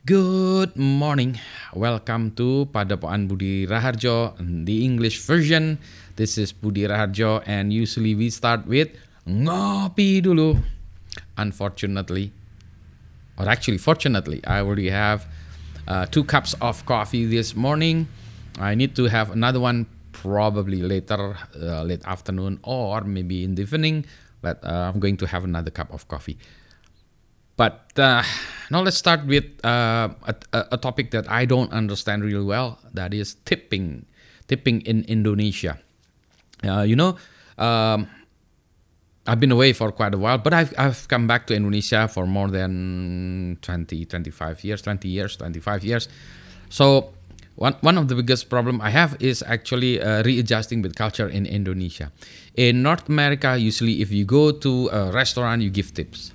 Good morning. Welcome to Padapokan Budi Raharjo, the English version. This is Budi Raharjo, and usually we start with ngopi dulu. Unfortunately, or actually, fortunately, I already have 2 cups of coffee this morning. I need to have another one probably later, late afternoon, or maybe in the evening. But I'm going to have another cup of coffee. But now let's start with a topic that I don't understand really well. That is tipping in Indonesia. Uh, you know, um, I've been away for quite a while, but I've come back to Indonesia for more than 20, 25 years, 20 years, 25 years. So one of the biggest problem I have is actually readjusting with culture in Indonesia. In North America, usually if you go to a restaurant, you give tips.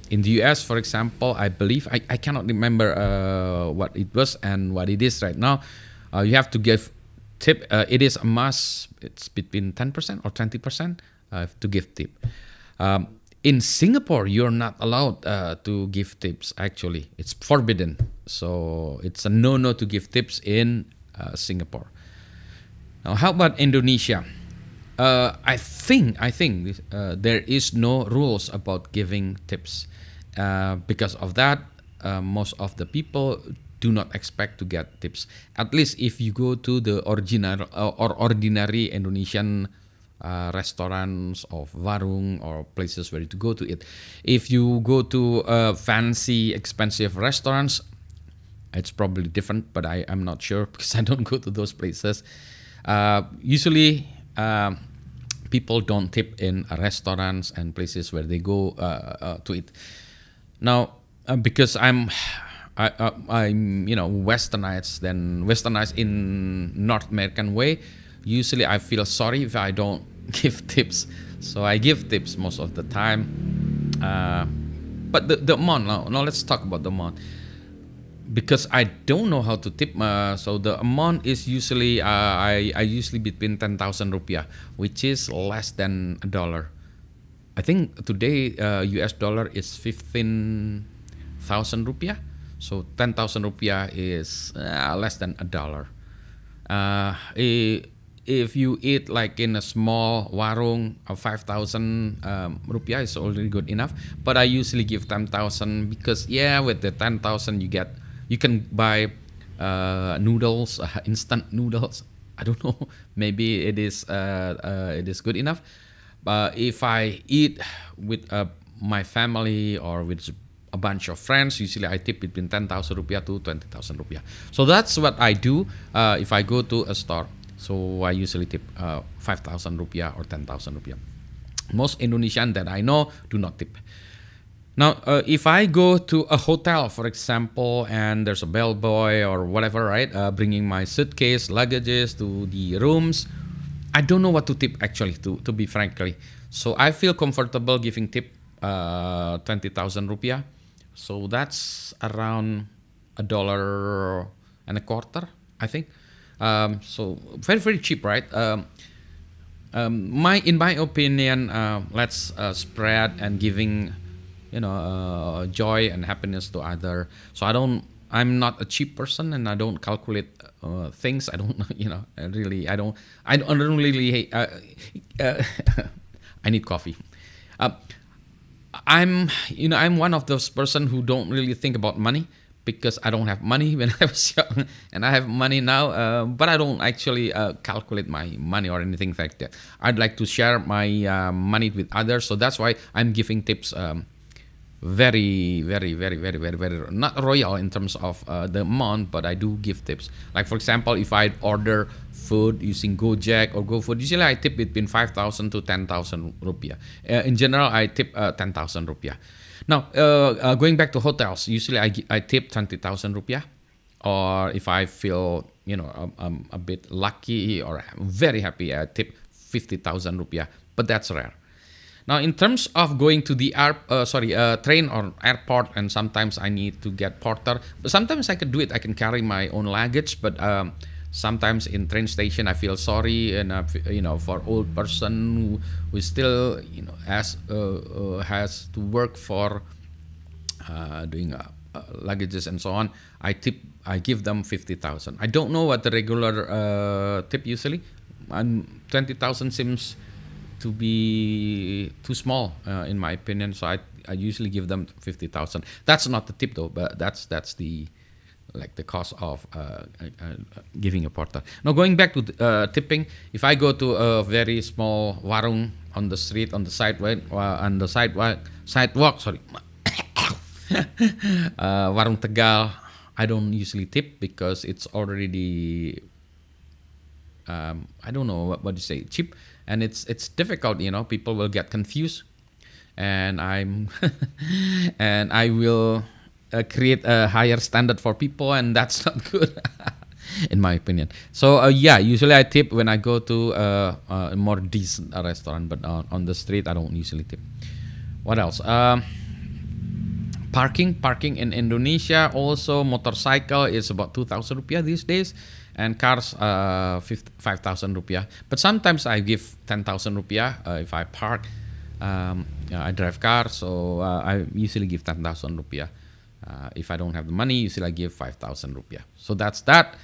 In the US, for example, I believe I cannot remember what it was and what it is right now. You have to give tip. It is a must. It's between 10% or 20% to give tip. In Singapore, you're not allowed to give tips. Actually, it's forbidden. So it's a no to give tips in Singapore. Now, how about Indonesia? I think there is no rules about giving tips. Because of that, most of the people do not expect to get tips. At least if you go to the original or ordinary Indonesian restaurants of warung or places where to go to eat. If you go to fancy, expensive restaurants, it's probably different, but I am not sure because I don't go to those places. Usually, people don't tip in restaurants and places where they go to eat. Now, because I'm westernized in North American way. Usually, I feel sorry if I don't give tips, so I give tips most of the time. But the amount now let's talk about the amount because I don't know how to tip. So the amount is usually I usually between 10,000 rupiah, which is less than $1. I think today US dollar is 15,000 rupiah. So 10,000 rupiah is less than $1. If you eat like in a small warung of 5,000 rupiah is already good enough. But I usually give 10,000 because with the 10,000 you can buy noodles, instant noodles. I don't know. Maybe it is good enough. But if I eat with my family or with a bunch of friends, usually I tip between 10,000 rupiah to 20,000 rupiah. So that's what I do if I go to a store. So I usually tip 5,000 rupiah or 10,000 rupiah. Most Indonesian that I know do not tip. Now, if I go to a hotel, for example, and there's a bellboy or whatever, right, bringing my suitcase, luggages to the rooms, I don't know what to tip actually, to be frankly. So I feel comfortable giving tip 20,000 rupiah. So that's around $1.25, I think. So very very cheap, right? In my opinion, let's spread and giving joy and happiness to other. So I'm not a cheap person, and I don't calculate things. I don't I don't really uh, I need coffee. uh, I'm one of those person who don't really think about money because I don't have money when I was young, and I have money now, but I don't actually calculate my money or anything like that. I'd like to share my money with others, so that's why I'm giving tips. Very very very very very very not royal in terms of the amount, but I do give tips. Like for example, if I order food using Gojek or GoFood, usually I tip between 5,000 to 10,000 rupiah. In general, I tip 10,000 rupiah. Now, going back to hotels, usually I tip 20,000 rupiah. Or if I feel I'm a bit lucky or very happy, I tip 50,000 rupiah, but that's rare. Now, in terms of going to the train or airport, and sometimes I need to get porter. But sometimes I can do it. I can carry my own luggage, but sometimes in train station I feel sorry, and for old person who still has to work for doing luggages and so on, I give them 50,000. I don't know what the regular tip usually, and 20,000 seems to be too small in my opinion. So I usually give them 50,000. That's not the tip though, but that's the like the cost of giving a porter. Now going back to tipping, if I go to a very small warung on the street on the sidewalk, sorry, warung Tegal, I don't usually tip because it's already I don't know what you say, cheap, and it's difficult. People will get confused, and and I will create a higher standard for people, and that's not good, in my opinion. So yeah, usually I tip when I go to a more decent restaurant, but on the street I don't usually tip. What else? Parking in Indonesia also, motorcycle is about 2,000 rupiah these days, and cars 5,000 rupiah. But sometimes I give 10,000 rupiah if I park. I drive car, so I usually give 10,000 rupiah. If I don't have the money, usually I give 5,000 rupiah. So that's that.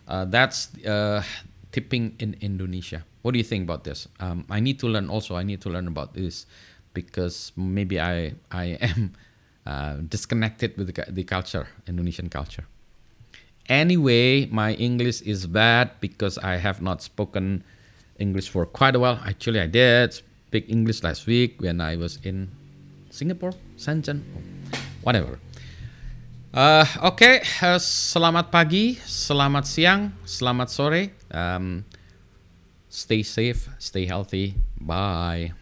That's tipping in Indonesia. What do you think about this? I need to learn also. I need to learn about this because maybe I am disconnected with the culture, Indonesian culture. Anyway, my English is bad because I have not spoken English for quite a while. Actually, I did speak English last week when I was in Singapore, Shenzhen, whatever. Oke, selamat pagi, selamat siang, selamat sore. Stay safe, stay healthy. Bye.